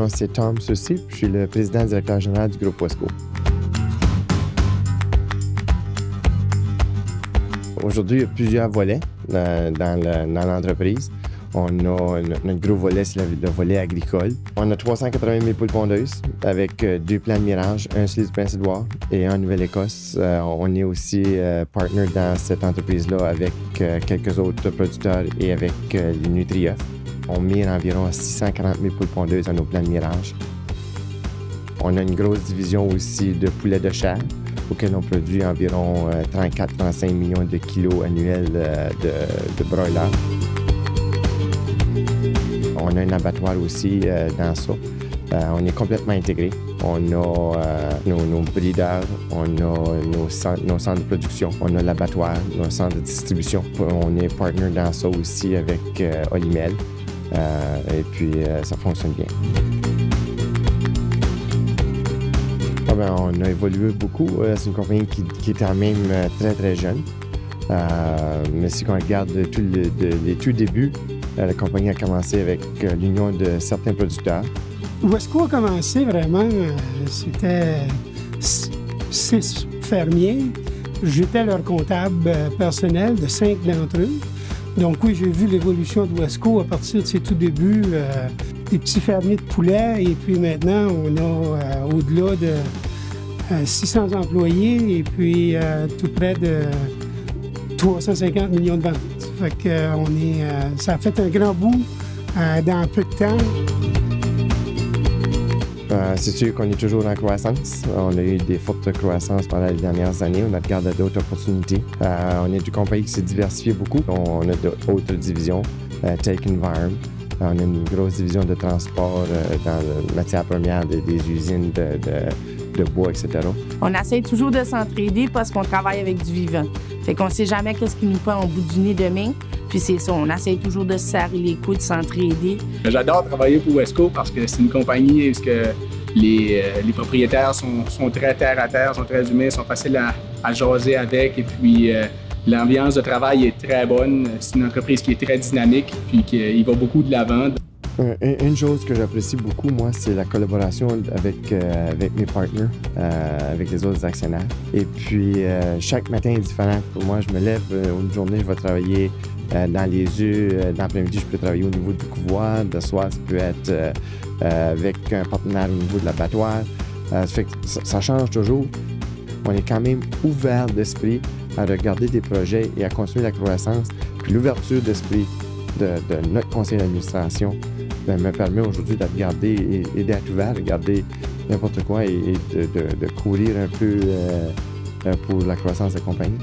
nom c'est Tom Soucy, puis je suis le président directeur général du groupe Wesco. Aujourd'hui, il y a plusieurs volets dans l'entreprise. On a notre gros volet, c'est le volet agricole. On a 380 000 poules pondeuses avec 2 plants de mirage, un sur l'île du Prince-Édouard et un en Nouvelle-Écosse. On est aussi partner dans cette entreprise-là avec quelques autres producteurs et avec les Nutri-Œufs. On mire environ 640 000 poules pondeuses dans nos plants de mirage. On a une grosse division aussi de poulets de chair, auquel on produit environ 34-35 millions de kilos annuels de broilers. On a un abattoir aussi dans ça. On est complètement intégré. On a nos breeders, on a nos centres de production, on a l'abattoir, nos centres de distribution. On est partner dans ça aussi avec Olimel. Et puis, ça fonctionne bien. On a évolué beaucoup. C'est une compagnie qui est quand même très, très jeune. Mais si on regarde les tout débuts, la compagnie a commencé avec l'union de certains producteurs. Wesco a commencé vraiment, c'était 6 fermiers. J'étais leur comptable personnel de 5 d'entre eux. Donc oui, j'ai vu l'évolution de Wesco à partir de ses tout débuts, des petits fermiers de poulets. Et puis maintenant, on a au-delà de 600 employés et puis tout près de 350 millions de ventes. Fait que, ça a fait un grand bout dans peu de temps. C'est sûr qu'on est toujours en croissance. On a eu des fortes croissances pendant les dernières années. On a regardé d'autres opportunités. On est une compagnie qui s'est diversifiée beaucoup. On a d'autres divisions, Take Environment. On a une grosse division de transport dans la matière première des usines de bois, etc. On essaie toujours de s'entraider parce qu'on travaille avec du vivant. Fait qu'on ne sait jamais qu'est-ce qui nous prend au bout du nez demain. Puis c'est ça, on essaie toujours de se serrer les coudes, de s'entraider. J'adore travailler pour Wesco parce que c'est une compagnie où les propriétaires sont très terre à terre, sont très humains, sont faciles à jaser avec. Et puis l'ambiance de travail est très bonne. C'est une entreprise qui est très dynamique puis qui va beaucoup de l'avant. Une chose que j'apprécie beaucoup, moi, c'est la collaboration avec mes partenaires, avec les autres actionnaires. Et puis, chaque matin est différent. Pour moi, je me lève, une journée, je vais travailler dans les œufs. Dans l'après-midi, je peux travailler au niveau du couvoir. Le soir, ça peut être avec un partenaire au niveau de l'abattoir. Ça fait que ça change toujours. On est quand même ouvert d'esprit à regarder des projets et à continuer la croissance. Puis l'ouverture d'esprit de notre conseil d'administration me permet aujourd'hui de regarder et d'être ouvert, de regarder n'importe quoi et de courir un peu pour la croissance de la compagnie.